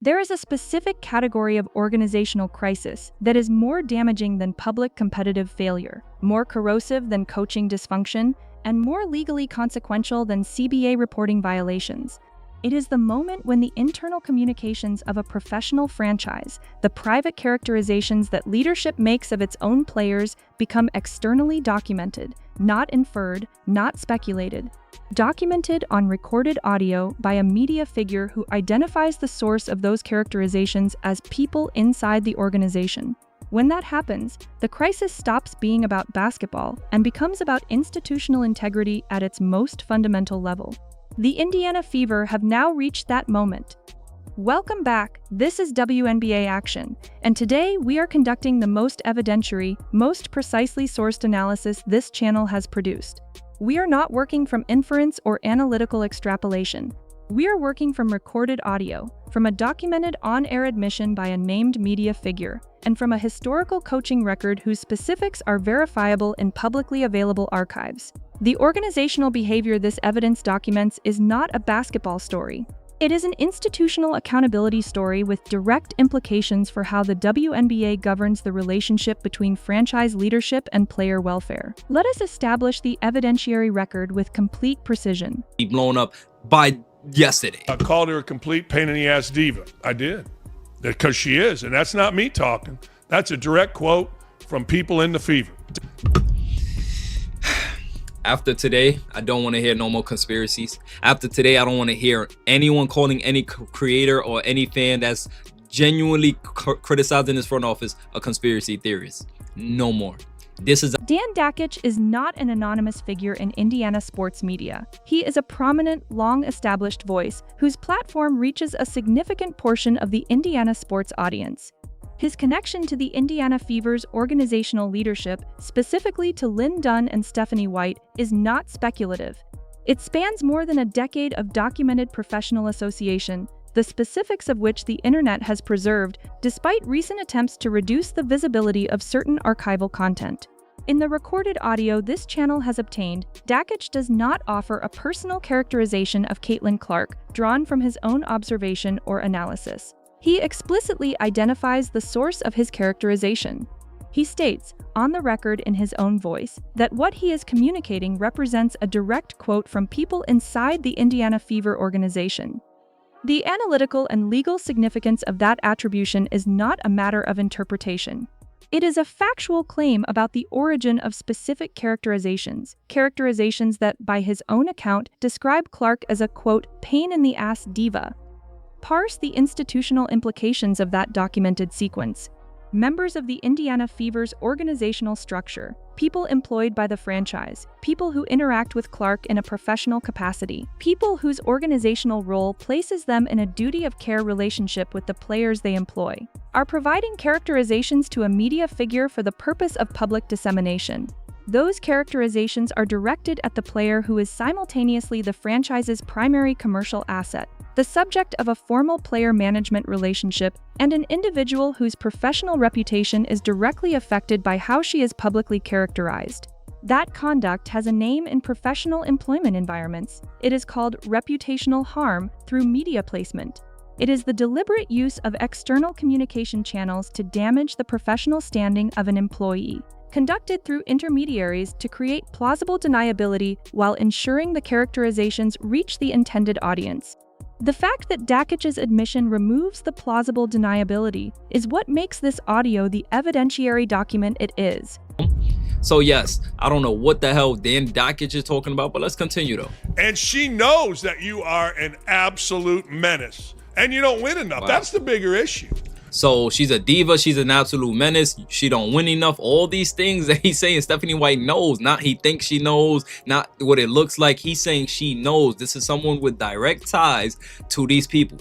There is a specific category of organizational crisis that is more damaging than public competitive failure, more corrosive than coaching dysfunction, and more legally consequential than CBA reporting violations. It is the moment when the internal communications of a professional franchise, the private characterizations that leadership makes of its own players, become externally documented, not inferred, not speculated. Documented on recorded audio by a media figure who identifies the source of those characterizations as people inside the organization. When that happens, the crisis stops being about basketball and becomes about institutional integrity at its most fundamental level. The Indiana Fever have now reached that moment. Welcome back, this is WNBA Action, and today we are conducting the most evidentiary, most precisely sourced analysis this channel has produced. We are not working from inference or analytical extrapolation. We are working from recorded audio, from a documented on-air admission by a named media figure, and from a historical coaching record whose specifics are verifiable in publicly available archives. The organizational behavior this evidence documents is not a basketball story. It is an institutional accountability story with direct implications for how the WNBA governs the relationship between franchise leadership and player welfare. Let us establish the evidentiary record with complete precision. Blown up by yesterday. I called her a complete pain in the ass diva. I did. Because she is, and that's not me talking. That's a direct quote from people in the Fever. After today, I don't want to hear no more conspiracies. After today, I don't want to hear anyone calling any creator or any fan that's genuinely criticizing this front office a conspiracy theorist. No more. Dan Dakich is not an anonymous figure in Indiana sports media. He is a prominent, long-established voice whose platform reaches a significant portion of the Indiana sports audience. His connection to the Indiana Fever's organizational leadership, specifically to Lynn Dunn and Stephanie White, is not speculative. It spans more than a decade of documented professional association, the specifics of which the internet has preserved, despite recent attempts to reduce the visibility of certain archival content. In the recorded audio this channel has obtained, Dakich does not offer a personal characterization of Caitlin Clark, drawn from his own observation or analysis. He explicitly identifies the source of his characterization. He states, on the record in his own voice, that what he is communicating represents a direct quote from people inside the Indiana Fever organization. The analytical and legal significance of that attribution is not a matter of interpretation. It is a factual claim about the origin of specific characterizations that, by his own account, describe Clark as a, quote, pain-in-the-ass diva. Parse the institutional implications of that documented sequence. Members of the Indiana Fever's organizational structure, people employed by the franchise, people who interact with Clark in a professional capacity, people whose organizational role places them in a duty of care relationship with the players they employ, are providing characterizations to a media figure for the purpose of public dissemination. Those characterizations are directed at the player who is simultaneously the franchise's primary commercial asset, the subject of a formal player management relationship, and an individual whose professional reputation is directly affected by how she is publicly characterized. That conduct has a name in professional employment environments. It is called reputational harm through media placement. It is the deliberate use of external communication channels to damage the professional standing of an employee, conducted through intermediaries to create plausible deniability while ensuring the characterizations reach the intended audience. The fact that Dakich's admission removes the plausible deniability is what makes this audio the evidentiary document it is. So yes, I don't know what the hell Dan Dakich is talking about, but let's continue though. And she knows that you are an absolute menace and you don't win enough. Wow. That's the bigger issue. So she's a diva, she's an absolute menace, she don't win enough, all these things that he's saying Stephanie White knows, not he thinks she knows, not what it looks like, he's saying she knows. This is someone with direct ties to these people.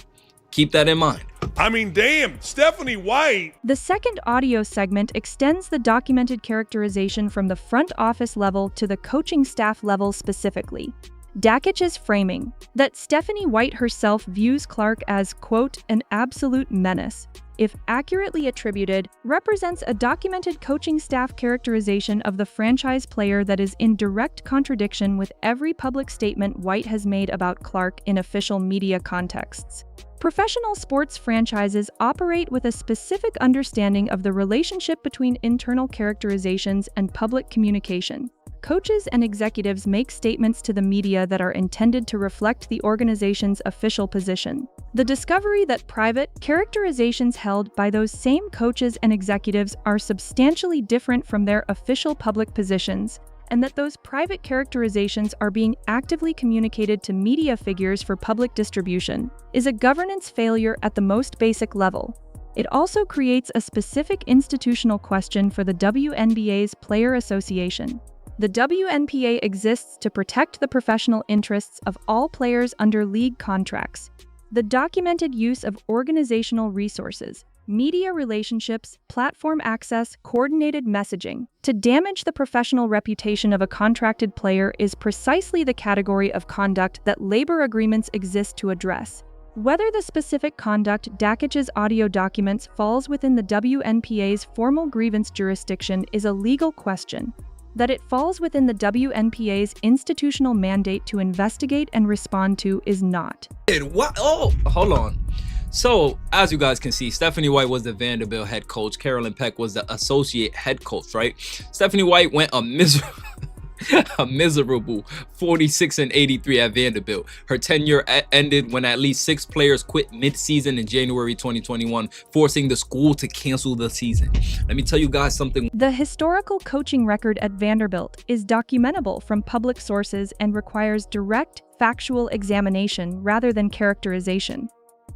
Keep that in mind. I mean, damn, Stephanie White. The second audio segment extends the documented characterization from the front office level to the coaching staff level specifically. Dakich's framing, that Stephanie White herself views Clark as, quote, an absolute menace, if accurately attributed, represents a documented coaching staff characterization of the franchise player that is in direct contradiction with every public statement White has made about Clark in official media contexts. Professional sports franchises operate with a specific understanding of the relationship between internal characterizations and public communication. Coaches and executives make statements to the media that are intended to reflect the organization's official position. The discovery that private characterizations held by those same coaches and executives are substantially different from their official public positions, and that those private characterizations are being actively communicated to media figures for public distribution, is a governance failure at the most basic level. It also creates a specific institutional question for the WNBA's Player Association. The WNBA exists to protect the professional interests of all players under league contracts. The documented use of organizational resources, media relationships, platform access, coordinated messaging to damage the professional reputation of a contracted player is precisely the category of conduct that labor agreements exist to address. Whether the specific conduct Dakich's audio documents falls within the WNBA's formal grievance jurisdiction is a legal question. That it falls within the WNBA's institutional mandate to investigate and respond to is not. What? Oh, hold on. So, as you guys can see, Stephanie White was the Vanderbilt head coach. Carolyn Peck was the associate head coach, right? Stephanie White went a miserable 46-83 at Vanderbilt. Her tenure ended when at least 6 players quit mid-season in January 2021, forcing the school to cancel the season. Let me tell you guys something. The historical coaching record at Vanderbilt is documentable from public sources and requires direct, factual examination rather than characterization.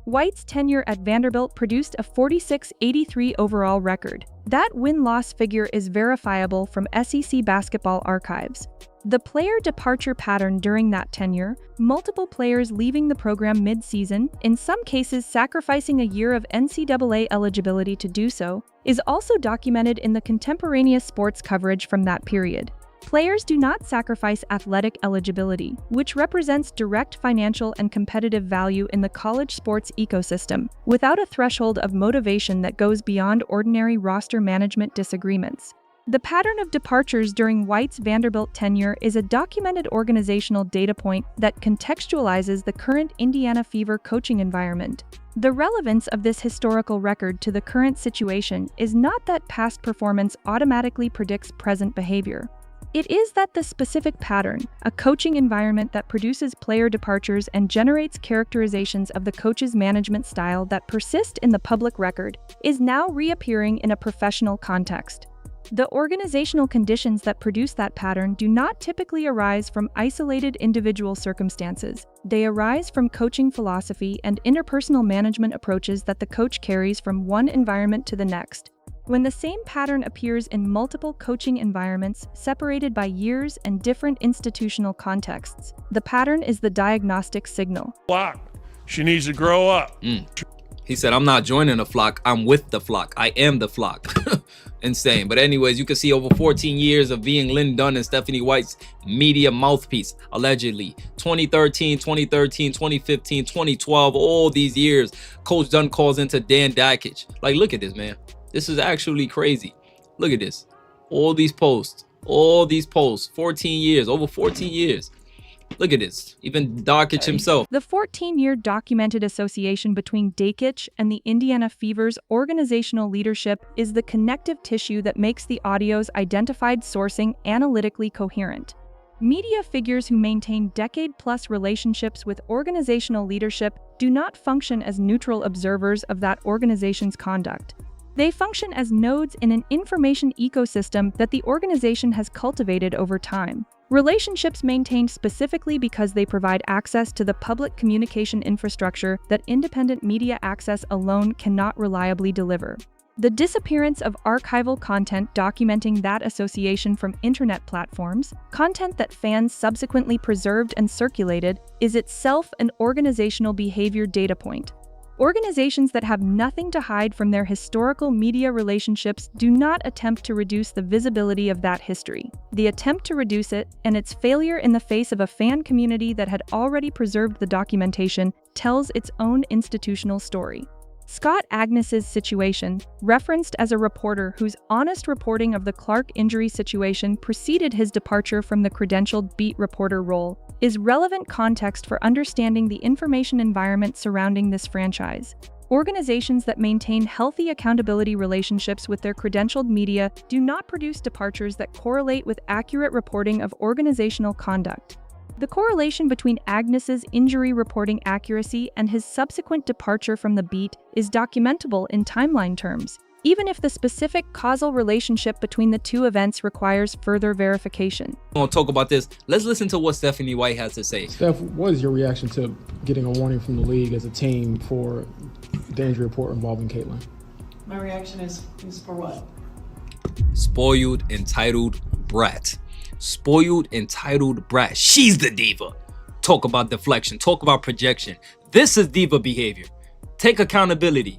White's tenure at Vanderbilt produced a 46-83 overall record. That win-loss figure is verifiable from SEC basketball archives. The player departure pattern during that tenure, multiple players leaving the program mid-season, in some cases sacrificing a year of NCAA eligibility to do so, is also documented in the contemporaneous sports coverage from that period. Players do not sacrifice athletic eligibility, which represents direct financial and competitive value in the college sports ecosystem, without a threshold of motivation that goes beyond ordinary roster management disagreements. The pattern of departures during White's Vanderbilt tenure is a documented organizational data point that contextualizes the current Indiana Fever coaching environment. The relevance of this historical record to the current situation is not that past performance automatically predicts present behavior. It is that the specific pattern, a coaching environment that produces player departures and generates characterizations of the coach's management style that persist in the public record, is now reappearing in a professional context. The organizational conditions that produce that pattern do not typically arise from isolated individual circumstances. They arise from coaching philosophy and interpersonal management approaches that the coach carries from one environment to the next. When the same pattern appears in multiple coaching environments separated by years and different institutional contexts, the pattern is the diagnostic signal. Flock. She needs to grow up. He said, I'm not joining the flock, I'm with the flock. I am the flock. Insane. But anyways, you can see over 14 years of being Lynn Dunn and Stephanie White's media mouthpiece, allegedly. 2013, 2015, 2012, all these years, Coach Dunn calls into Dan Dakich. Like, look at this, man. This is actually crazy. Look at this. All these posts, 14 years, over 14 years. Look at this. Even Dakich himself. The 14-year documented association between Dakich and the Indiana Fever's organizational leadership is the connective tissue that makes the audio's identified sourcing analytically coherent. Media figures who maintain decade-plus relationships with organizational leadership do not function as neutral observers of that organization's conduct. They function as nodes in an information ecosystem that the organization has cultivated over time. Relationships maintained specifically because they provide access to the public communication infrastructure that independent media access alone cannot reliably deliver. The disappearance of archival content documenting that association from internet platforms, content that fans subsequently preserved and circulated, is itself an organizational behavior data point. Organizations that have nothing to hide from their historical media relationships do not attempt to reduce the visibility of that history. The attempt to reduce it, and its failure in the face of a fan community that had already preserved the documentation, tells its own institutional story. Scott Agnes's situation, referenced as a reporter whose honest reporting of the Clark injury situation preceded his departure from the credentialed beat reporter role, is relevant context for understanding the information environment surrounding this franchise. Organizations that maintain healthy accountability relationships with their credentialed media do not produce departures that correlate with accurate reporting of organizational conduct. The correlation between Agnes's injury reporting accuracy and his subsequent departure from the beat is documentable in timeline terms, even if the specific causal relationship between the two events requires further verification. We're gonna talk about this. Let's listen to what Stephanie White has to say. Steph, what is your reaction to getting a warning from the league as a team for the injury report involving Caitlin? My reaction is for what? Spoiled, entitled brat. Spoiled, entitled brat. She's the diva. Talk about deflection. Talk about projection. This is diva behavior. Take accountability.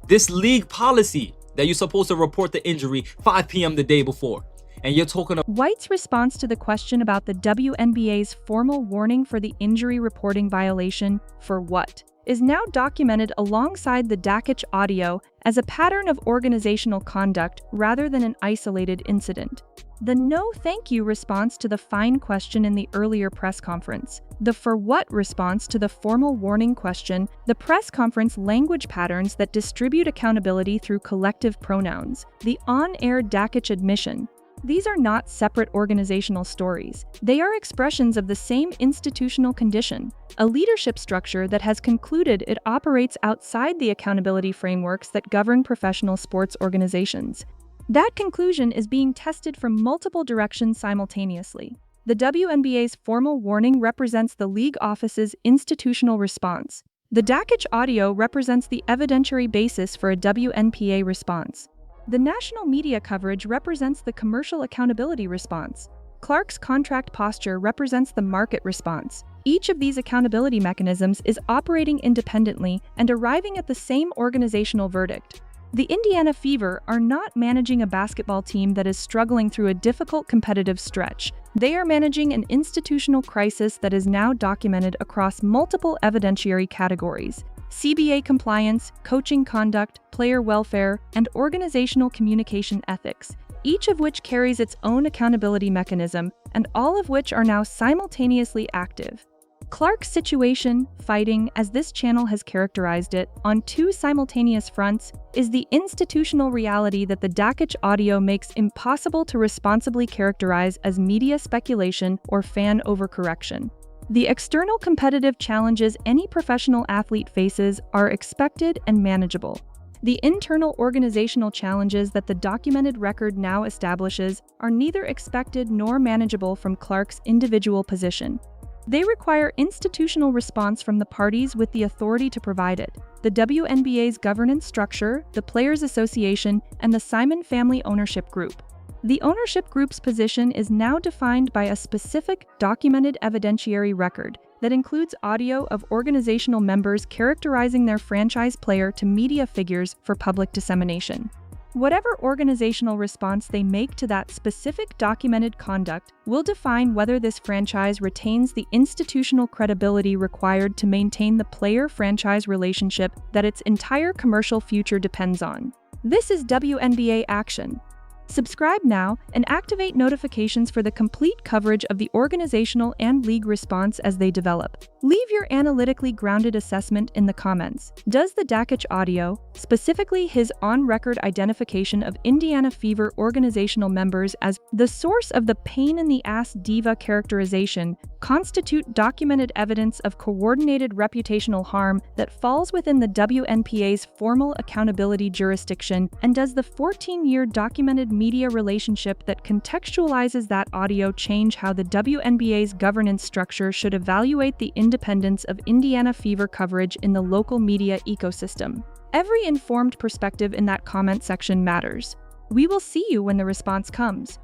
This league policy that you're supposed to report the injury 5 p.m. the day before. And you're talking about White's response to the question about the WNBA's formal warning for the injury reporting violation, for what, is now documented alongside the Dakich audio as a pattern of organizational conduct rather than an isolated incident. The no thank you response to the fine question in the earlier press conference, the for what response to the formal warning question, the press conference language patterns that distribute accountability through collective pronouns, the on-air Dakich admission. These are not separate organizational stories. They are expressions of the same institutional condition, a leadership structure that has concluded it operates outside the accountability frameworks that govern professional sports organizations. That conclusion is being tested from multiple directions simultaneously. The WNBA's formal warning represents the league office's institutional response. The Dakich audio represents the evidentiary basis for a WNBA response. The national media coverage represents the commercial accountability response. Clark's contract posture represents the market response. Each of these accountability mechanisms is operating independently and arriving at the same organizational verdict. The Indiana Fever are not managing a basketball team that is struggling through a difficult competitive stretch. They are managing an institutional crisis that is now documented across multiple evidentiary categories: CBA compliance, coaching conduct, player welfare, and organizational communication ethics, each of which carries its own accountability mechanism, and all of which are now simultaneously active. Clark's situation, fighting, as this channel has characterized it, on two simultaneous fronts, is the institutional reality that the Dakich audio makes impossible to responsibly characterize as media speculation or fan overcorrection. The external competitive challenges any professional athlete faces are expected and manageable. The internal organizational challenges that the documented record now establishes are neither expected nor manageable from Clark's individual position. They require institutional response from the parties with the authority to provide it: the WNBA's governance structure, the Players Association, and the Simon Family Ownership Group. The ownership group's position is now defined by a specific, documented evidentiary record that includes audio of organizational members characterizing their franchise player to media figures for public dissemination. Whatever organizational response they make to that specific documented conduct will define whether this franchise retains the institutional credibility required to maintain the player-franchise relationship that its entire commercial future depends on. This is WNBA Action. Subscribe now and activate notifications for the complete coverage of the organizational and league response as they develop. Leave your analytically grounded assessment in the comments. Does the Dakich audio, specifically his on-record identification of Indiana Fever organizational members as the source of the pain-in-the-ass diva characterization, constitute documented evidence of coordinated reputational harm that falls within the WNBA's formal accountability jurisdiction, and does the 14-year documented media relationship that contextualizes that audio change how the WNBA's governance structure should evaluate the independence of Indiana Fever coverage in the local media ecosystem? Every informed perspective in that comment section matters. We will see you when the response comes.